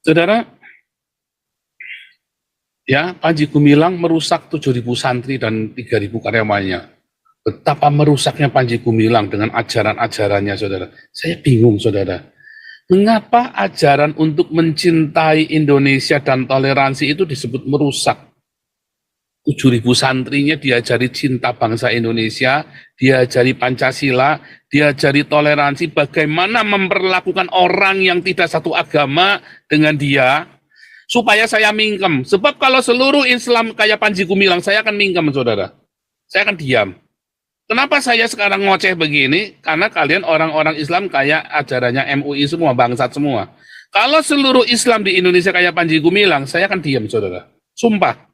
Saudara, ya, Panji Gumilang merusak 7.000 santri dan 3.000 karyawannya. Betapa merusaknya Panji Gumilang dengan ajaran-ajarannya, saudara. Saya bingung, saudara. Mengapa ajaran untuk mencintai Indonesia dan toleransi itu disebut merusak? 7.000 santrinya diajari cinta bangsa Indonesia, diajari Pancasila, diajari toleransi, bagaimana memperlakukan orang yang tidak satu agama dengan dia, supaya saya mingkem. Sebab kalau seluruh Islam kayak Panji Gumilang, saya akan mingkem, saudara. Saya akan diam. Kenapa saya sekarang ngoceh begini? Karena kalian orang-orang Islam kayak ajarannya MUI semua, bangsat semua. Kalau seluruh Islam di Indonesia kayak Panji Gumilang, saya akan diam, saudara. Sumpah.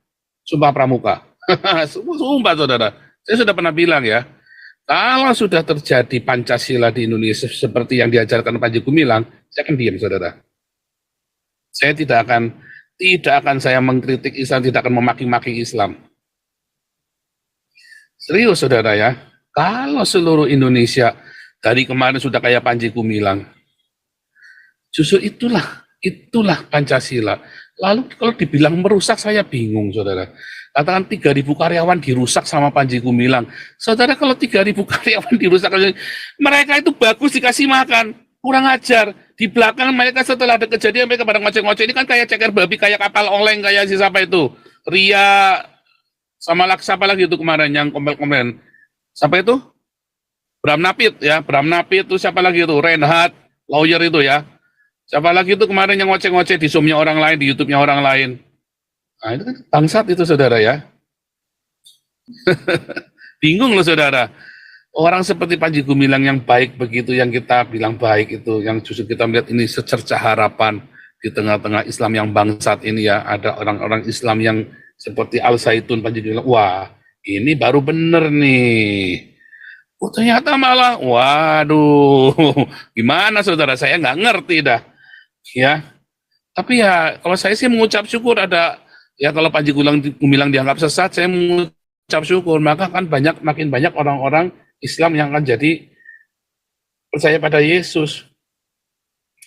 Sumpah pramuka. Sumpah, saudara. Saya sudah pernah bilang ya, kalau sudah terjadi Pancasila di Indonesia seperti yang diajarkan Panji Gumilang, saya akan diam, saudara. Saya tidak akan saya mengkritik Islam, tidak akan memaki-maki Islam. Serius, saudara ya. Kalau seluruh Indonesia dari kemarin sudah kayak Panji Gumilang, justru itulah Pancasila. Lalu kalau dibilang merusak, saya bingung, saudara. Katakan 3.000 karyawan dirusak sama Panji Gumilang. Saudara, kalau 3.000 karyawan dirusak, mereka itu bagus dikasih makan, kurang ajar. Di belakang mereka setelah ada kejadian, mereka pada ngoceh-ngoceh. Ini kan kayak ceker babi, kayak kapal oleng, kayak si siapa itu? Ria, sama siapa lagi itu kemarin yang komplain. Siapa itu? Bram Napit, ya. Bram Napit itu siapa lagi itu? Reinhard, lawyer itu ya. Siapa lagi itu kemarin yang ngoceh-ngoceh di Zoom-nya orang lain, di YouTube-nya orang lain. Nah, itu kan bangsat itu, saudara ya. Bingung loh, saudara. Orang seperti Panji Gumilang yang baik begitu, yang kita bilang baik itu, yang justru kita melihat ini secercah harapan di tengah-tengah Islam yang bangsat ini ya. Ada orang-orang Islam yang seperti Al Zaitun, Panji Gumilang. Wah, ini baru bener nih. Oh, ternyata malah, waduh, gimana saudara, saya nggak ngerti dah. Ya, tapi ya kalau saya sih mengucap syukur ada, ya kalau Panji Gumilang dianggap sesat, saya mengucap syukur, maka kan makin banyak orang-orang Islam yang akan jadi percaya pada Yesus.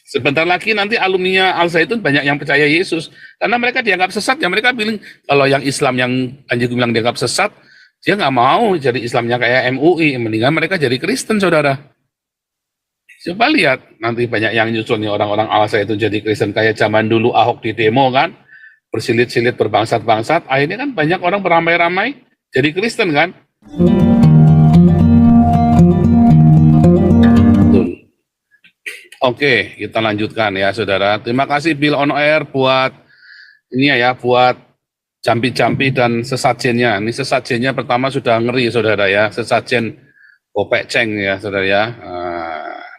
Sebentar lagi nanti alumninya Al Zaitun banyak yang percaya Yesus, karena mereka dianggap sesat, ya mereka bilang, kalau yang Islam yang Panji Gumilang dianggap sesat, dia nggak mau jadi Islamnya kayak MUI, mendingan mereka jadi Kristen, saudara. Coba lihat, nanti banyak yang nyusul nih orang-orang Al Zaitun jadi Kristen, kayak zaman dulu Ahok di demo kan, bersilit-silit berbangsat-bangsat, akhirnya kan banyak orang beramai-ramai jadi Kristen kan. Betul. Oke, kita lanjutkan ya saudara. Terima kasih Bill on Air buat ini ya, buat jampi-jampi dan sesajennya. Ini sesajennya pertama sudah ngeri saudara ya, sesajen Gopek Ceng ya saudara ya.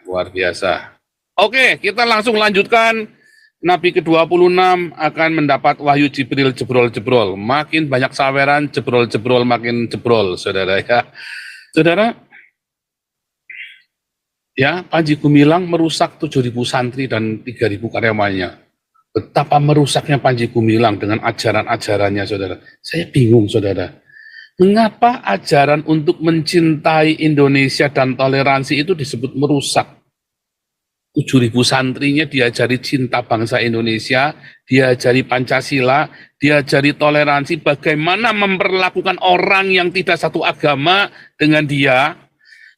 Luar biasa. Oke, kita langsung lanjutkan. Nabi ke-26 akan mendapat wahyu Jibril jebrol-jebrol. Makin banyak saweran, jebrol-jebrol makin jebrol, saudara ya. Saudara, ya, Panji Gumilang merusak 7.000 santri dan 3.000 karyawannya. Betapa merusaknya Panji Gumilang dengan ajaran-ajarannya, saudara. Saya bingung, saudara. Mengapa ajaran untuk mencintai Indonesia dan toleransi itu disebut merusak? 7.000 santrinya diajari cinta bangsa Indonesia, diajari Pancasila, diajari toleransi, bagaimana memperlakukan orang yang tidak satu agama dengan dia,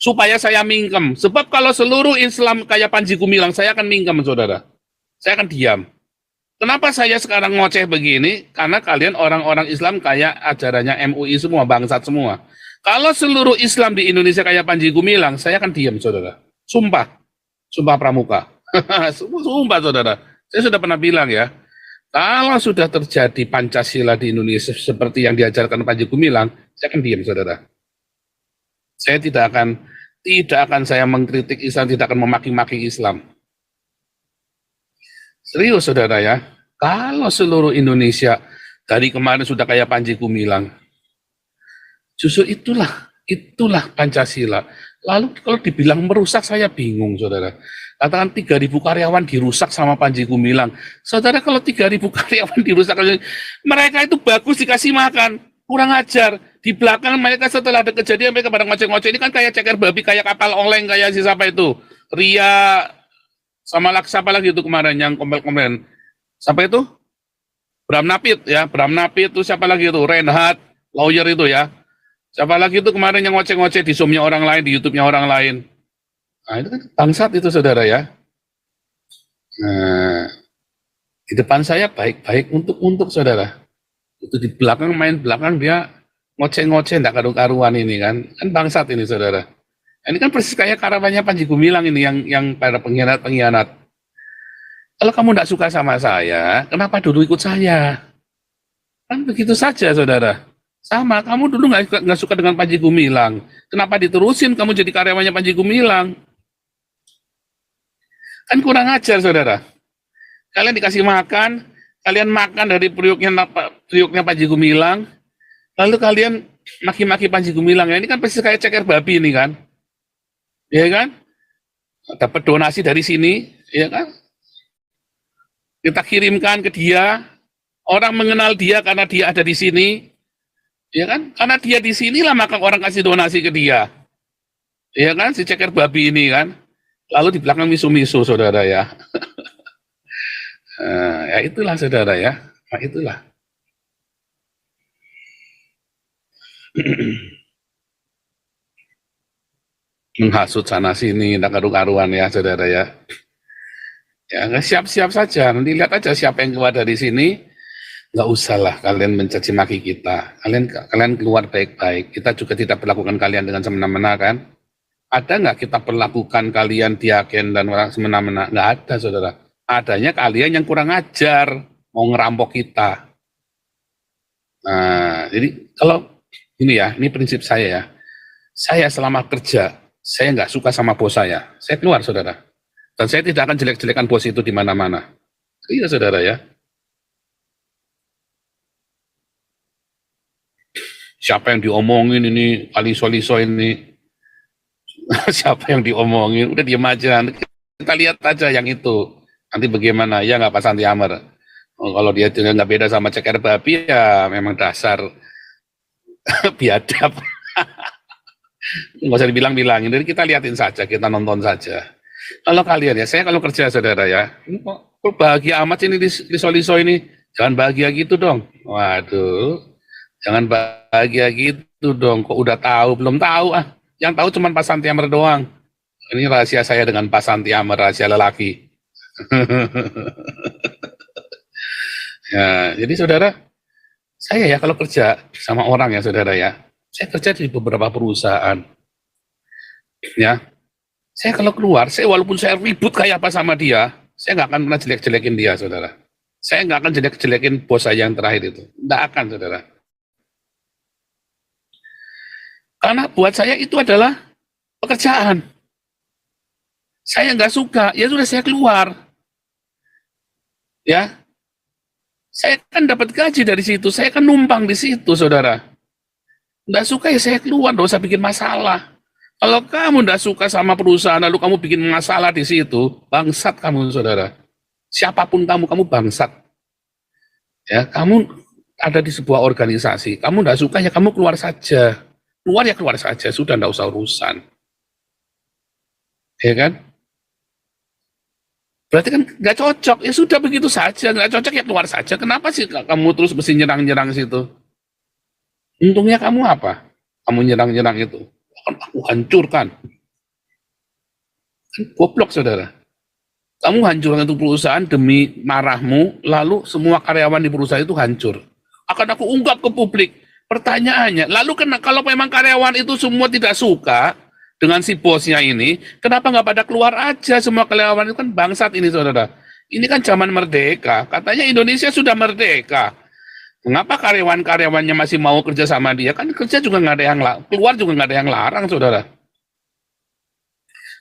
supaya saya mingkem. Sebab kalau seluruh Islam kayak Panji Gumilang, saya akan mingkem, saudara. Saya akan diam. Kenapa saya sekarang ngoceh begini? Karena kalian orang-orang Islam kayak ajarannya MUI semua, bangsat semua. Kalau seluruh Islam di Indonesia kayak Panji Gumilang, saya akan diam, saudara. Sumpah. Sumpah pramuka. Sumpah, saudara. Saya sudah pernah bilang ya, kalau sudah terjadi Pancasila di Indonesia seperti yang diajarkan Panji Gumilang, saya akan diam, saudara. Saya tidak akan saya mengkritik Islam, tidak akan memaki-maki Islam. Serius, saudara ya. Kalau seluruh Indonesia dari kemarin sudah kayak Panji Gumilang, justru itulah Pancasila. Lalu kalau dibilang merusak, saya bingung, saudara. Katakan 3.000 karyawan dirusak sama Panji Gumilang. Saudara, kalau 3.000 karyawan dirusak, mereka itu bagus dikasih makan, kurang ajar. Di belakang mereka setelah ada kejadian, mereka pada ngoceh-ngoceh. Ini kan kayak ceker babi, kayak kapal oleng, kayak si siapa itu? Ria, sama siapa lagi itu kemarin yang komplain. Sampai itu Bram Napit ya, Bram Napit itu siapa lagi itu? Reinhard, lawyer itu ya. Siapa lagi itu kemarin yang ngoceh-ngoceh di Zoom-nya orang lain, di YouTube-nya orang lain. Nah, itu kan bangsat itu saudara ya. Nah, di depan saya baik-baik untuk saudara. Itu di belakang main belakang dia ngoceh-ngoceh enggak karu-karuan ini kan. Kan bangsat ini saudara. Ini kan persis kayak karawannya Panji Gumilang ini yang para pengkhianat-pengkhianat. Kalau kamu enggak suka sama saya, kenapa dulu ikut saya? Kan begitu saja saudara. Sama, kamu dulu nggak suka dengan Panji Gumilang. Kenapa diterusin kamu jadi karyawannya Panji Gumilang? Kan kurang ajar saudara. Kalian dikasih makan, kalian makan dari periuknya Panji Gumilang, lalu kalian maki-maki Panji Gumilang. Ya, ini kan persis kayak ceker babi ini kan. Ya kan? Dapat donasi dari sini, ya kan? Kita kirimkan ke dia, orang mengenal dia karena dia ada di sini, ya kan? Karena dia di sinilah maka orang kasih donasi ke dia. Ya kan, si ceker babi ini kan. Lalu di belakang misu-misu saudara ya. Ya itulah saudara ya. Nah, itulah. Menghasut sana sini, tidak karu-karuan ya saudara ya. Ya siap-siap saja, nanti lihat aja siapa yang keluar dari sini. Nggak usah lah kalian mencaci maki kita. Kalian keluar baik-baik. Kita juga tidak perlakukan kalian dengan semena-mena kan. Ada nggak kita perlakukan kalian diaken dan orang semena-mena? Nggak ada saudara. Adanya kalian yang kurang ajar, mau ngerampok kita. Nah, jadi kalau ini ya, ini prinsip saya ya. Saya selama kerja, saya nggak suka sama bos saya keluar saudara. Dan saya tidak akan jelek-jelekan bos itu di mana-mana. Iya saudara ya. Siapa yang diomongin ini, Aliso-liso ini, siapa yang diomongin, udah diem aja. Kita lihat aja yang itu. Nanti bagaimana, ya nggak Pak Santi Amer. Kalau dia juga nggak beda sama ceker babi, ya memang dasar biadab. Nggak usah dibilang-bilangin, jadi kita liatin saja, kita nonton saja. Kalau kalian ya, saya kalau kerja saudara ya, ini kok bahagia amat ini liso-liso ini, jangan bahagia gitu dong. Waduh, jangan bahagia gitu dong, kok udah tahu, belum tahu ah. Yang tahu cuma Pak Santi Amer doang. Ini rahasia saya dengan Pak Santi Amer, rahasia lelaki. Ya, jadi saudara, saya ya kalau kerja sama orang ya saudara ya, saya kerja di beberapa perusahaan. Ya, saya kalau keluar, saya walaupun saya ribut kayak apa sama dia, saya nggak akan pernah jelek-jelekin dia saudara. Saya nggak akan jelek-jelekin bos saya yang terakhir itu, nggak akan saudara. Karena buat saya itu adalah pekerjaan. Saya nggak suka, ya sudah saya keluar. Ya, saya kan dapat gaji dari situ, saya kan numpang di situ, saudara. Nggak suka ya saya keluar, nggak usah bikin masalah. Kalau kamu nggak suka sama perusahaan, lalu kamu bikin masalah di situ, bangsat kamu, saudara. Siapapun kamu bangsat. Ya, kamu ada di sebuah organisasi, kamu nggak suka ya kamu keluar saja. Keluar ya keluar saja, sudah nggak usah urusan. Ya kan? Berarti kan nggak cocok, ya sudah begitu saja, nggak cocok ya keluar saja. Kenapa sih kamu terus mesti nyerang-nyerang situ? Untungnya kamu apa? Kamu nyerang-nyerang itu. Akan aku hancurkan. Kan goblok saudara. Kamu hancurkan itu perusahaan demi marahmu, lalu semua karyawan di perusahaan itu hancur. Akan aku ungkap ke publik. Pertanyaannya, lalu kalau memang karyawan itu semua tidak suka dengan si bosnya ini, kenapa nggak pada keluar aja semua karyawan itu kan bangsat ini saudara. Ini kan zaman merdeka, katanya Indonesia sudah merdeka. Mengapa karyawan-karyawannya masih mau kerja sama dia? Kan kerja juga nggak ada yang keluar juga nggak ada yang larang saudara.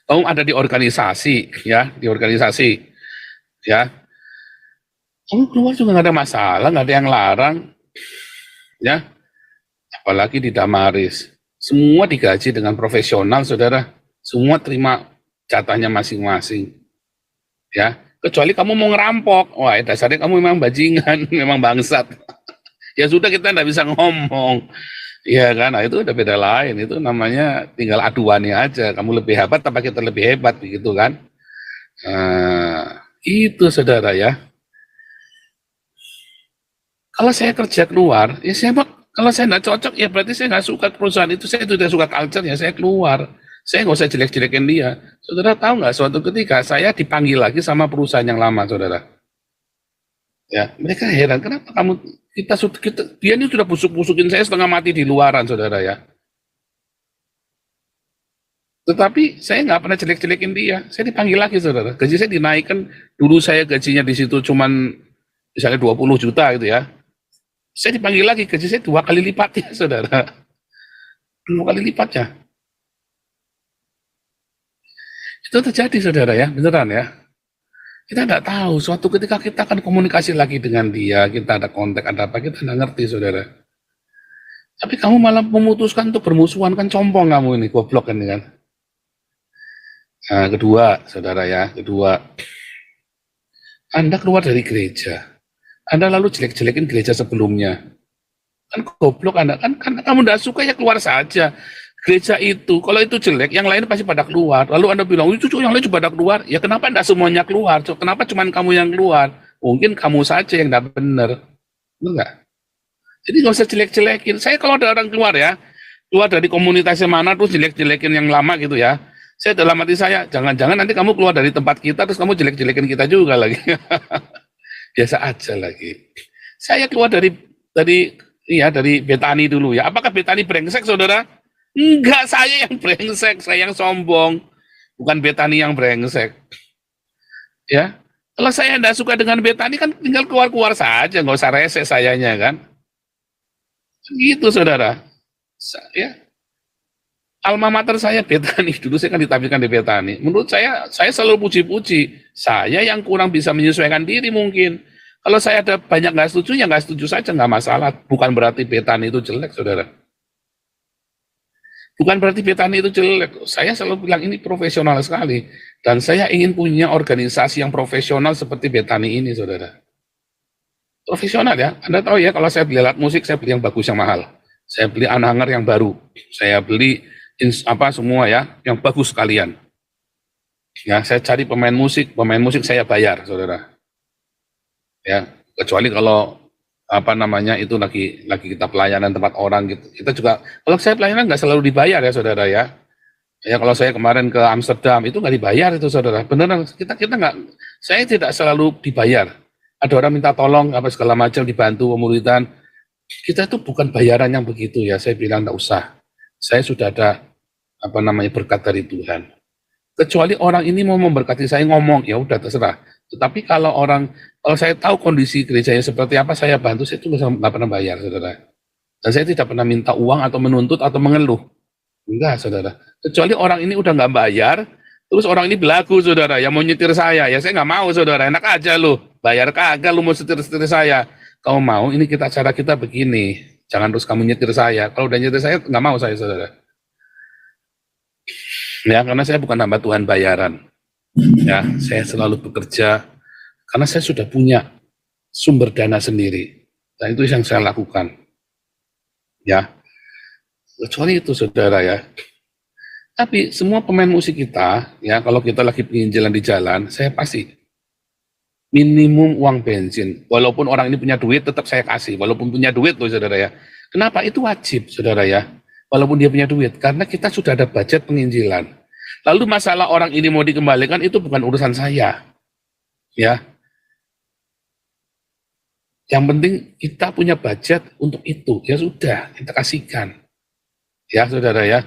Kamu ada di organisasi, ya di organisasi, ya. Kamu keluar juga nggak ada masalah, nggak ada yang larang, ya. Apalagi di Damaris, semua digaji dengan profesional, saudara. Semua terima jatahnya masing-masing, ya. Kecuali kamu mau ngerampok, wah dasarnya kamu memang bajingan, memang bangsat. Ya sudah kita nggak bisa ngomong, ya kan? Nah, itu udah beda lain. Itu namanya tinggal aduannya aja. Kamu lebih hebat, apa kita lebih hebat, begitu kan? Itu saudara ya. Kalau saya kerja keluar, ya saya kalau saya nggak cocok, ya berarti saya nggak suka perusahaan itu, saya tidak suka culture, ya saya keluar. Saya nggak usah jelek-jelekin dia. Saudara tahu nggak, suatu ketika saya dipanggil lagi sama perusahaan yang lama, saudara. Ya, mereka heran, kenapa kamu, dia ini sudah busuk-busukin saya setengah mati di luaran, saudara ya. Tetapi saya nggak pernah jelek-jelekin dia. Saya dipanggil lagi, saudara. Gaji saya dinaikkan, dulu saya gajinya di situ cuman misalnya 20 juta gitu ya. Saya dipanggil lagi, gaji saya 2 kali lipatnya, saudara. 2 kali lipatnya. Itu terjadi, saudara ya, beneran ya. Kita nggak tahu, suatu ketika kita akan komunikasi lagi dengan dia, kita ada kontak, ada apa, kita nggak ngerti, saudara. Tapi kamu malah memutuskan untuk bermusuhan, kan compong kamu ini, goblok kan, kan. Nah, kedua, saudara ya, kedua, Anda keluar dari gereja, Anda lalu jelek-jelekin gereja sebelumnya. Kan goblok Anda, kan kamu tidak suka ya keluar saja. Gereja itu, kalau itu jelek, yang lain pasti pada keluar. Lalu Anda bilang, itu yang lain juga pada keluar. Ya kenapa tidak semuanya keluar? Kenapa cuma kamu yang keluar? Mungkin kamu saja yang tidak benar. Benar nggak? Jadi nggak usah jelek-jelekin. Saya kalau ada orang keluar ya, keluar dari komunitasnya mana terus jelek-jelekin yang lama gitu ya. Saya dalam hati saya, jangan-jangan nanti kamu keluar dari tempat kita terus kamu jelek-jelekin kita juga lagi. Biasa aja lagi. Saya keluar dari Betani dulu ya. Apakah Betani brengsek, saudara? Enggak, saya yang brengsek, saya yang sombong. Bukan Betani yang brengsek. Ya, kalau saya tidak suka dengan Betani kan tinggal keluar-keluar saja, nggak usah rese sayanya kan. Gitu, saudara. Ya, alma mater saya Betani, dulu saya kan ditampilkan di Betani. Menurut saya selalu puji-puji. Saya yang kurang bisa menyesuaikan diri mungkin. Kalau saya ada banyak nggak setuju, ya nggak setuju saja, nggak masalah. Bukan berarti Betani itu jelek, saudara. Bukan berarti Betani itu jelek. Saya selalu bilang ini profesional sekali. Dan saya ingin punya organisasi yang profesional seperti Betani ini, saudara. Profesional ya. Anda tahu ya, kalau saya beli alat musik, saya beli yang bagus, yang mahal. Saya beli anhanger yang baru. Saya beli semua ya, yang bagus sekalian. Ya, saya cari pemain musik saya bayar, saudara. Ya, kecuali kalau itu lagi kita pelayanan tempat orang gitu. Kita juga, kalau saya pelayanan nggak selalu dibayar ya, saudara ya. Ya, kalau saya kemarin ke Amsterdam itu nggak dibayar itu, saudara. Beneran, kita nggak, saya tidak selalu dibayar. Ada orang minta tolong apa segala macam, dibantu pemuridan. Kita itu bukan bayaran yang begitu ya. Saya bilang nggak usah. Saya sudah ada berkat dari Tuhan. Kecuali orang ini mau memberkati saya ngomong, ya udah terserah. Tetapi kalau saya tahu kondisi gerejanya seperti apa, saya bantu, saya juga nggak pernah bayar, saudara. Dan saya tidak pernah minta uang atau menuntut atau mengeluh. Enggak, saudara. Kecuali orang ini udah nggak bayar, terus orang ini belagu, saudara, yang mau nyetir saya. Ya saya nggak mau, saudara. Enak aja lu. Bayar kagak lu mau setir-setir saya. Kamu mau, ini cara kita begini. Jangan terus kamu nyetir saya. Kalau udah nyetir saya, nggak mau saya, saudara. Ya, karena saya bukan hamba Tuhan bayaran. Ya, saya selalu bekerja karena saya sudah punya sumber dana sendiri. Dan itu yang saya lakukan. Ya, kecuali itu, saudara ya. Tapi semua pemain musik kita, ya kalau kita lagi penginjilan di jalan, saya pasti minimum uang bensin. Walaupun orang ini punya duit, tetap saya kasih. Walaupun punya duit loh, saudara ya. Kenapa? Itu wajib, saudara ya. Walaupun dia punya duit, karena kita sudah ada budget penginjilan. Lalu masalah orang ini mau dikembalikan itu bukan urusan saya, ya. Yang penting kita punya budget untuk itu, ya sudah kita kasihkan, ya saudara ya.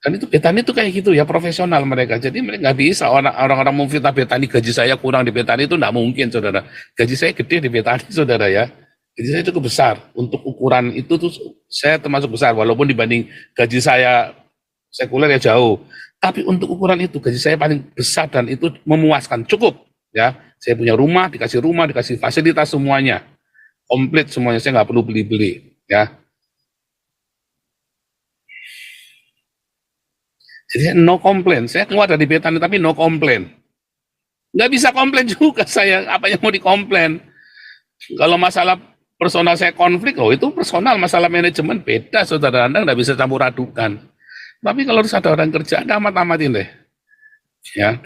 Dan itu Betani itu kayak gitu ya, profesional mereka. Jadi mereka nggak bisa orang-orang mau fitnah Betani, gaji saya kurang di Betani itu nggak mungkin, saudara. Gaji saya gede di Betani, saudara ya. Gaji saya cukup besar untuk ukuran itu tuh, saya termasuk besar walaupun dibanding gaji saya sekuler ya jauh. Tapi untuk ukuran itu gaji saya paling besar dan itu memuaskan, cukup ya. Saya punya rumah, dikasih fasilitas semuanya, komplit semuanya, saya nggak perlu beli-beli ya. Jadi no komplain, saya keluar dari Betani tapi no komplain. Nggak bisa komplain juga saya, apa yang mau dikomplain. Kalau masalah personal saya konflik, itu personal, masalah manajemen beda, saudara. Anda nggak bisa campur adukan. Tapi kalau harus ada orang kerja, Anda amat-amatin deh. Ya,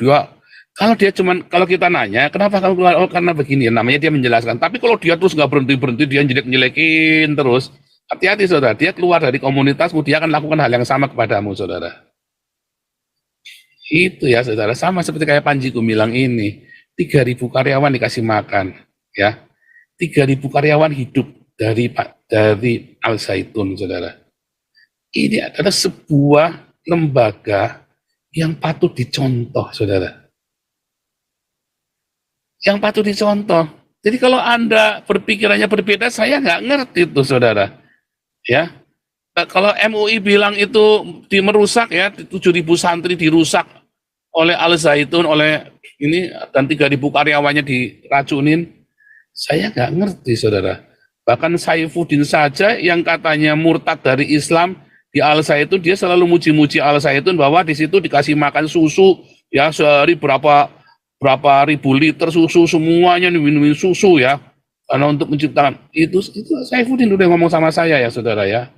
Kalau kita nanya, kenapa kamu keluar? Oh, karena begini, namanya dia menjelaskan. Tapi kalau dia terus nggak berhenti-berhenti, dia jelek-jelekin terus, hati-hati saudara, dia keluar dari komunitasmu, dia akan lakukan hal yang sama kepadamu, saudara. Itu ya, saudara, sama seperti kayak Panji Gumilang ini. 3.000 karyawan dikasih makan, ya. 3.000 karyawan hidup dari Al Zaitun, saudara. Ini adalah sebuah lembaga yang patut dicontoh, saudara. Yang patut dicontoh. Jadi kalau Anda berpikirannya berbeda, saya nggak ngerti tuh, saudara. Ya, kalau MUI bilang itu merusak ya, 7.000 santri dirusak oleh Al Zaitun, oleh ini, dan 3.000 karyawannya diracunin, saya nggak ngerti, saudara. Bahkan Saifuddin saja yang katanya murtad dari Islam di Al Zaitun, dia selalu muji-muji Al Zaitun bahwa di situ dikasih makan susu ya, sehari berapa ribu liter susu, semuanya minumin susu ya, karena untuk menciptakan itu Saifuddin udah ngomong sama saya ya, saudara ya,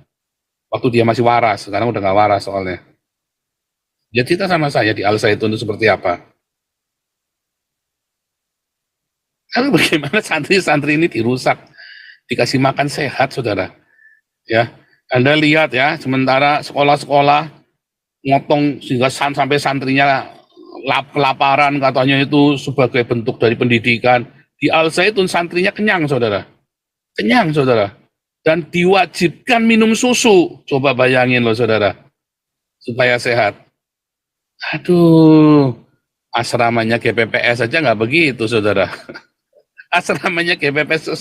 waktu dia masih waras. Sekarang udah nggak waras soalnya. Dia cerita sama saya di Al Zaitun itu seperti apa. Lalu bagaimana santri-santri ini dirusak, dikasih makan sehat, saudara. Ya, Anda lihat ya, sementara sekolah-sekolah ngotong sehingga sampai santrinya kelaparan, katanya itu sebagai bentuk dari pendidikan. Di Al Zaitun santrinya kenyang, saudara. Kenyang, saudara. Dan diwajibkan minum susu. Coba bayangin loh, saudara. Supaya sehat. Aduh, asramanya GPPS saja nggak begitu, saudara. Asramanya GPPS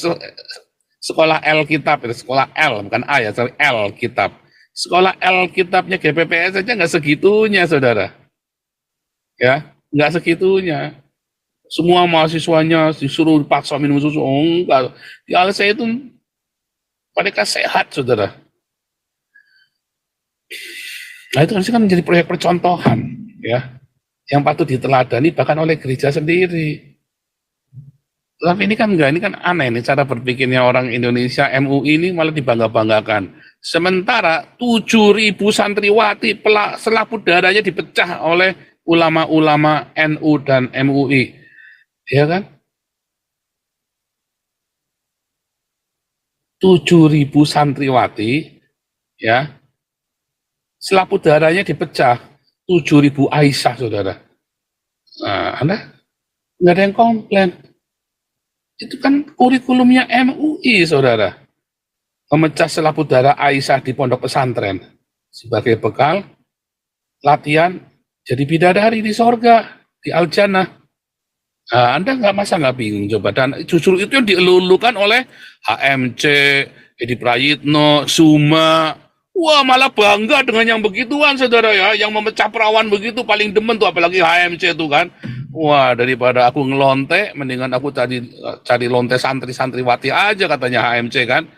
sekolah L Kitab, sekolah L, bukan A ya, sorry, L Kitab. Sekolah L Kitabnya GPPS saja nggak segitunya, saudara. Ya, nggak segitunya. Semua mahasiswanya disuruh dipaksa minum susu. Oh, enggak. Di Al Zaitun mereka sehat, saudara. Nah, itu harusnya kan menjadi proyek percontohan, ya, yang patut diteladani bahkan oleh gereja sendiri. Tapi ini kan enggak, ini kan aneh nih cara berpikirnya orang Indonesia. MUI ini malah dibangga-banggakan. Sementara 7.000 santriwati selaput darahnya dipecah oleh ulama-ulama NU dan MUI. Ya kan? 7.000 santriwati, ya, selaput darahnya dipecah. 7.000 Aisyah, saudara. Nah, Anda nggak ada yang komplain. Itu kan kurikulumnya MUI, saudara. Memecah selaput darah Aisyah di pondok pesantren sebagai bekal latihan jadi bidadari di sorga, di Al-Jannah. Nah, Anda nggak bingung coba. Dan justru itu yang dielulukan oleh HMC, Edi Prayitno, Suma. Wah, malah bangga dengan yang begituan, saudara ya. Yang memecah perawan begitu paling demen tuh, apalagi HMC itu kan. Wah, daripada aku ngelonte, mendingan aku cari lonte santri-santriwati aja, katanya HMC kan.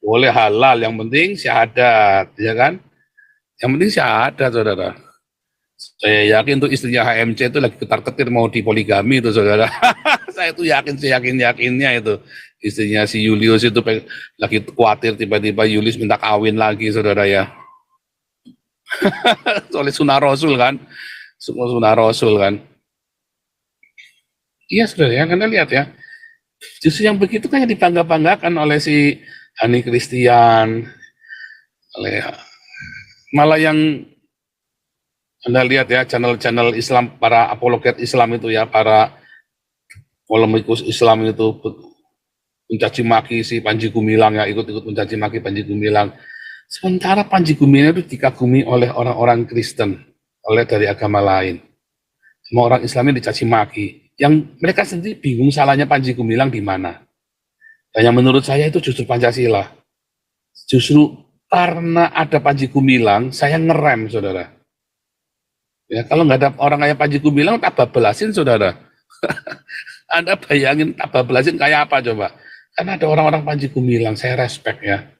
Boleh halal, yang penting syahadat, ya kan. Yang penting syahadat, saudara. Saya yakin tuh istrinya HMC itu lagi ketar-ketir mau dipoligami itu, saudara. Saya tuh yakinnya itu. Istrinya si Julius itu lagi khawatir tiba-tiba Julius minta kawin lagi, saudara ya. Soalnya sunah Rasul kan. Sunah Rasul kan. Iya, saudara ya, Anda lihat ya. Justru yang begitu kan yang dibangga-banggakan oleh si Hani Christian, oleh malah yang Anda lihat ya, channel-channel Islam, para apologet Islam itu ya, para polemikus Islam itu mencaci maki si Panji Gumilang ya, ikut-ikut mencaci maki Panji Gumilang. Sementara Panji Gumilang itu dikagumi oleh orang-orang Kristen, oleh dari agama lain. Semua orang Islam ini dicaci maki. Yang mereka sendiri bingung salahnya Panji Gumilang di mana. Dan yang menurut saya itu justru Pancasila. Justru karena ada Panji Gumilang, saya ngerem, saudara. Ya, kalau nggak ada orang kayak Panji Gumilang, tak bablasin, saudara. Anda bayangin tak bablasin kayak apa coba? Karena ada orang-orang Panji Gumilang, saya respect ya.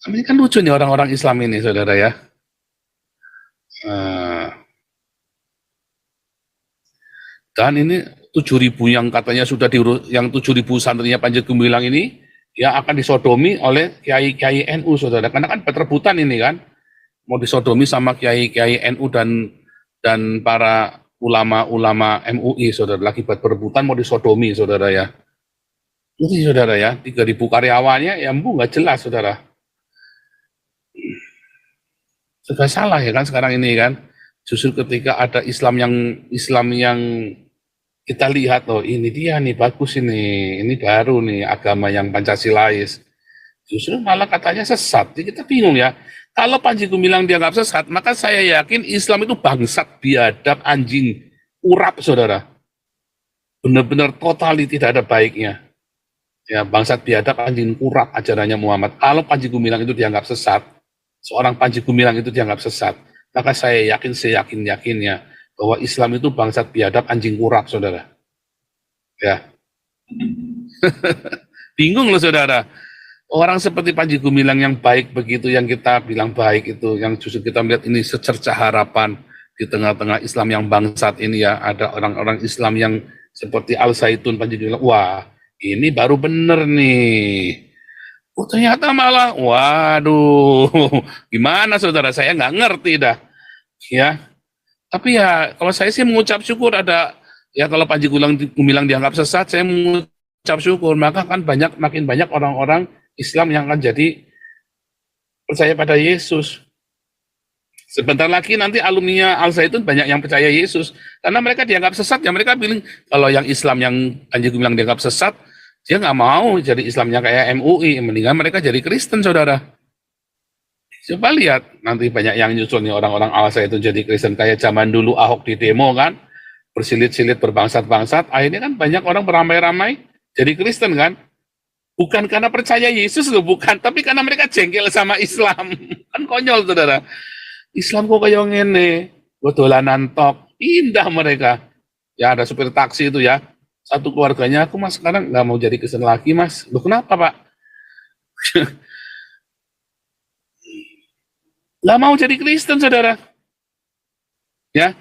Ini kan lucu nih orang-orang Islam ini, saudara ya. Dan ini 7.000 yang katanya sudah yang 7.000 santrinya Panji Gumilang ini ya akan disodomi oleh kiai-kiai NU, saudara. Karena kan perebutan ini kan, mau disodomi sama kiai-kiai NU dan para ulama-ulama MUI, saudara, lagi buat perebutan mau disodomi, saudara ya. Ini saudara ya, 3.000 karyawannya, ya nggak jelas, saudara. Sudah salah ya kan sekarang ini kan. Justru ketika ada Islam yang kita lihat, oh ini dia nih, bagus ini baru nih agama yang Pancasilais. Justru malah katanya sesat. Jadi kita bingung ya. Kalau Panji Gumilang dianggap sesat, maka saya yakin Islam itu bangsat, biadab, anjing, urap, saudara. Benar-benar totali tidak ada baiknya. Ya, bangsat, biadab, anjing, urap ajarannya Muhammad. Kalau Panji Gumilang itu dianggap sesat, seorang Panji Gumilang itu dianggap sesat, maka saya yakin-yakinnya bahwa Islam itu bangsat, biadab, anjing, urap, saudara. Ya. Bingung loh, saudara. Orang seperti Panji Gumilang yang baik begitu, yang kita bilang baik itu, yang justru kita melihat ini secercah harapan di tengah-tengah Islam yang bangsat ini ya, ada orang-orang Islam yang seperti Al Zaitun, Panji Gumilang, wah ini baru bener nih. Oh ternyata malah, waduh, gimana saudara, saya nggak ngerti dah. Ya, tapi ya kalau saya sih mengucap syukur ada, ya kalau Panji Gumilang dianggap sesat, saya mengucap syukur, maka kan makin banyak orang-orang Islam yang akan jadi percaya pada Yesus. Sebentar lagi nanti alumninya Al Zaitun banyak yang percaya Yesus, karena mereka dianggap sesat, ya mereka bilang, kalau yang Islam yang Panji Gumilang dianggap sesat, dia nggak mau jadi Islamnya kayak MUI, mendingan mereka jadi Kristen, saudara. Coba lihat, nanti banyak yang nyusul nih orang-orang Al Zaitun jadi Kristen, kayak zaman dulu Ahok di demo kan, bersilit-silit berbangsat-bangsat, akhirnya kan banyak orang beramai-ramai jadi Kristen kan. Bukan karena percaya Yesus loh, bukan, tapi karena mereka jengkel sama Islam. Kan konyol, saudara. Islam kok kayak ngene, dolanan tok, indah mereka. Ya ada supir taksi itu ya, satu keluarganya, aku mas sekarang nggak mau jadi Kristen lagi mas. Loh kenapa pak? Nggak mau jadi Kristen, saudara. Ya,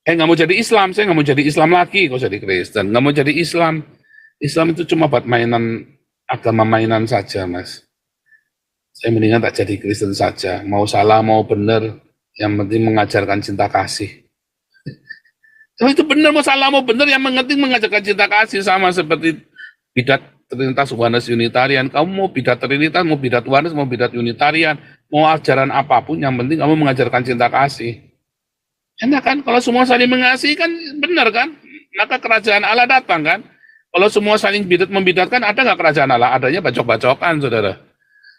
nggak mau jadi Islam, saya nggak mau jadi Islam lagi, kok jadi Kristen. Nggak mau jadi Islam. Islam itu cuma buat mainan, agama mainan saja, mas. Saya mendingan tak jadi Kristen saja. Mau salah, mau benar, yang penting mengajarkan cinta kasih. Kalau itu benar, mau salah, mau benar, yang penting mengajarkan cinta kasih. Sama seperti bidat Trinitas Oneness Unitarian. Kamu mau bidat Trinitas, mau bidat Oneness, mau bidat Unitarian, mau ajaran apapun, yang penting kamu mengajarkan cinta kasih. Enak kan? Kalau semua saling mengasihi kan benar kan? Maka kerajaan Allah datang kan? Kalau semua saling membidatkan, ada nggak kerajaan Allah? Adanya bacok-bacokan, saudara.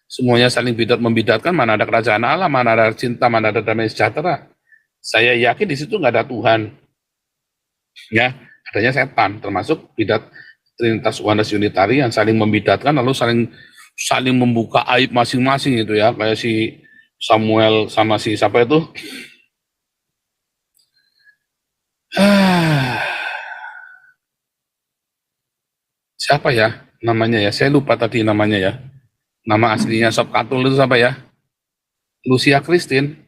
Semuanya saling membidatkan, mana ada kerajaan Allah, mana ada cinta, mana ada damai sejahtera. Saya yakin di situ nggak ada Tuhan. Ya, adanya setan, termasuk bidat Trinitas Oneness Unitarian, saling membidatkan, lalu saling membuka aib masing-masing itu ya, kayak si Samuel sama si siapa itu? Siapa ya namanya ya? Saya lupa tadi namanya ya. Nama aslinya Sob Katul itu siapa ya? Lucia Christine.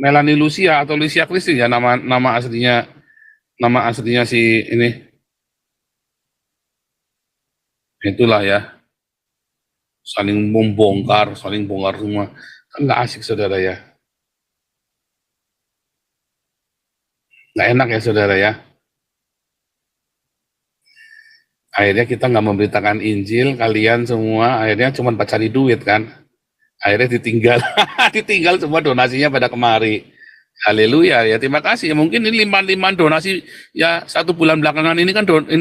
Melanie Lucia atau Lucia Christine ya nama aslinya si ini. Itulah ya. Saling bongkar semua. Kan nggak asik, saudara ya. Nggak enak ya, saudara ya. Akhirnya kita nggak memberitakan Injil, kalian semua akhirnya cuma cari duit kan. Akhirnya ditinggal semua donasinya pada kemari. Haleluya ya, terima kasih. Mungkin ini limpahan donasi ya 1 bulan belakangan ini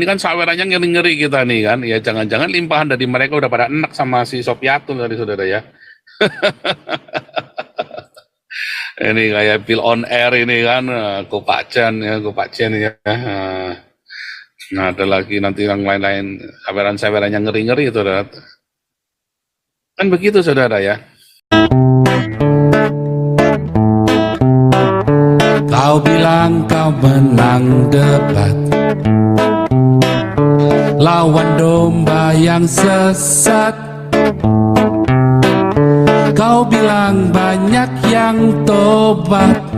kan sawerannya ngeri-ngeri kita nih kan. Ya jangan-jangan limpahan dari mereka udah pada enak sama si Sopiatul tadi, saudara ya. Ini kayak Bill on Air ini kan, Kopacen ya. Nah, ada lagi nanti yang lain-lain, saweran-saweran yang ngeri-ngeri itu, saudara. Kan begitu, saudara ya. Kau bilang kau menang debat, lawan domba yang sesat. Kau bilang banyak yang tobat.